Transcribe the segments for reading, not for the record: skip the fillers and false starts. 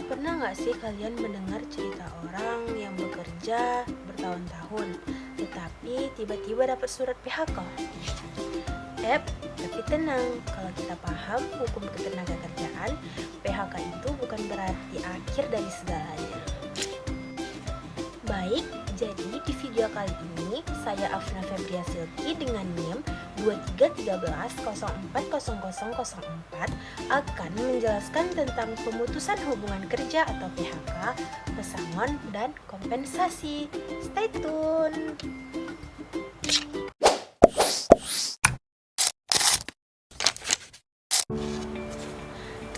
Pernah nggak sih kalian mendengar cerita orang yang bekerja bertahun-tahun, tetapi tiba-tiba dapat surat PHK? Tapi tenang, kalau kita paham hukum ketenagakerjaan, PHK itu bukan berarti akhir dari segalanya. Baik, jadi di video kali ini saya Afna Febria Silky dengan NIM 2313040004 akan menjelaskan tentang pemutusan hubungan kerja atau PHK, pesangon, dan kompensasi. Stay tune!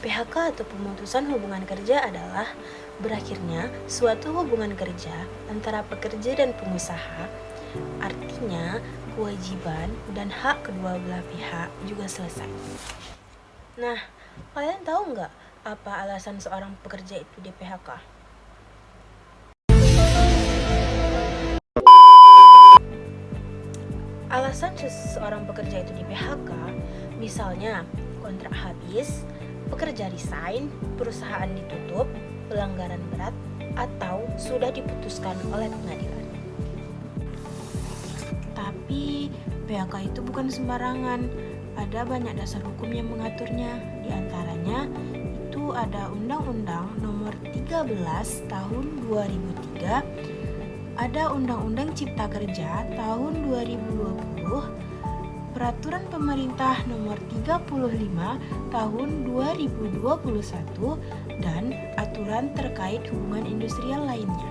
PHK atau pemutusan hubungan kerja adalah berakhirnya suatu hubungan kerja antara pekerja dan pengusaha. Artinya, kewajiban dan hak kedua belah pihak juga selesai. Nah, kalian tahu nggak apa alasan seorang pekerja itu di PHK? Alasan seseorang pekerja itu di PHK, misalnya kontrak habis, pekerja resign, perusahaan ditutup, pelanggaran berat, atau sudah diputuskan oleh pengadilan. Tapi PHK itu bukan sembarangan, ada banyak dasar hukum yang mengaturnya. Di antaranya itu ada Undang-Undang Nomor 13 Tahun 2003, ada Undang-Undang Cipta Kerja Tahun 2020, Peraturan Pemerintah Nomor 35 Tahun 2021, dan aturan terkait hubungan industrial lainnya.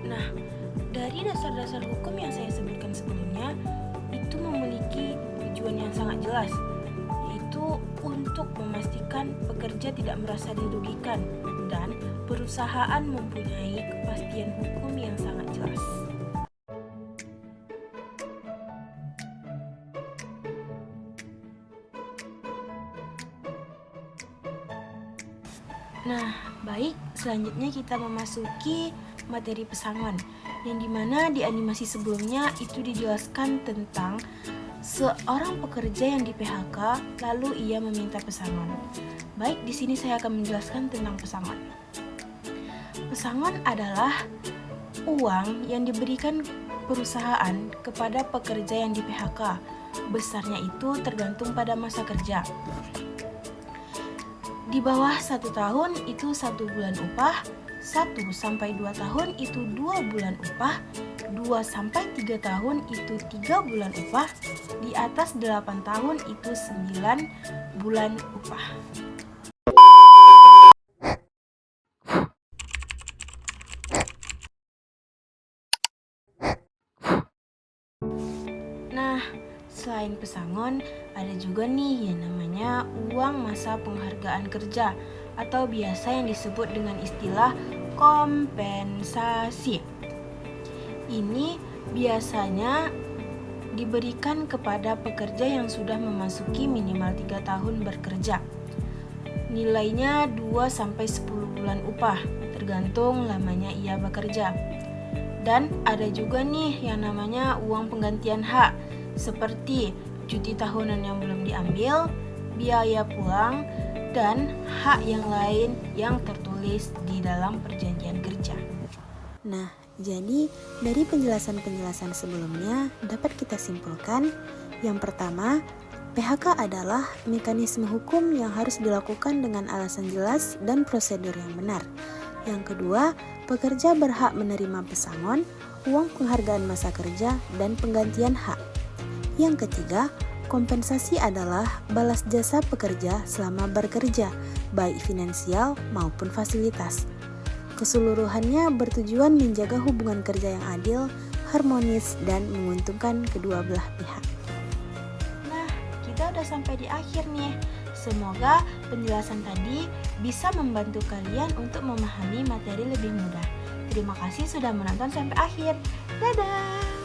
Nah, dari dasar-dasar hukum yang saya sebutkan sebelumnya, itu memiliki tujuan yang sangat jelas, yaitu untuk memastikan pekerja tidak merasa dirugikan dan perusahaan mempunyai kepastian hukum yang sangat jelas. Nah, baik, selanjutnya kita memasuki materi pesangon, yang dimana di animasi sebelumnya itu dijelaskan tentang seorang pekerja yang di PHK lalu ia meminta pesangon. Baik, di sini saya akan menjelaskan tentang pesangon. Pesangon adalah uang yang diberikan perusahaan kepada pekerja yang di PHK. Besarnya itu tergantung pada masa kerja. Di bawah 1 tahun itu 1 bulan upah, 1 sampai 2 tahun itu 2 bulan upah, 2 sampai 3 tahun itu 3 bulan upah, di atas 8 tahun itu 9 bulan upah. Nah, selain pesangon, ada juga nih yang namanya uang masa penghargaan kerja atau biasa yang disebut dengan istilah kompensasi. Ini biasanya diberikan kepada pekerja yang sudah memasuki minimal 3 tahun bekerja. Nilainya 2 sampai 10 bulan upah, tergantung lamanya ia bekerja. Dan ada juga nih yang namanya uang penggantian hak, seperti cuti tahunan yang belum diambil, biaya pulang, dan hak yang lain yang tertulis di dalam perjanjian kerja. Nah, jadi dari penjelasan-penjelasan sebelumnya dapat kita simpulkan, yang pertama, PHK adalah mekanisme hukum yang harus dilakukan dengan alasan jelas dan prosedur yang benar. Yang kedua, pekerja berhak menerima pesangon, uang penghargaan masa kerja, dan penggantian hak. Yang ketiga, kompensasi adalah balas jasa pekerja selama bekerja, baik finansial maupun fasilitas. Keseluruhannya bertujuan menjaga hubungan kerja yang adil, harmonis, dan menguntungkan kedua belah pihak. Nah, kita udah sampai di akhir nih. Semoga penjelasan tadi bisa membantu kalian untuk memahami materi lebih mudah. Terima kasih sudah menonton sampai akhir. Dadah!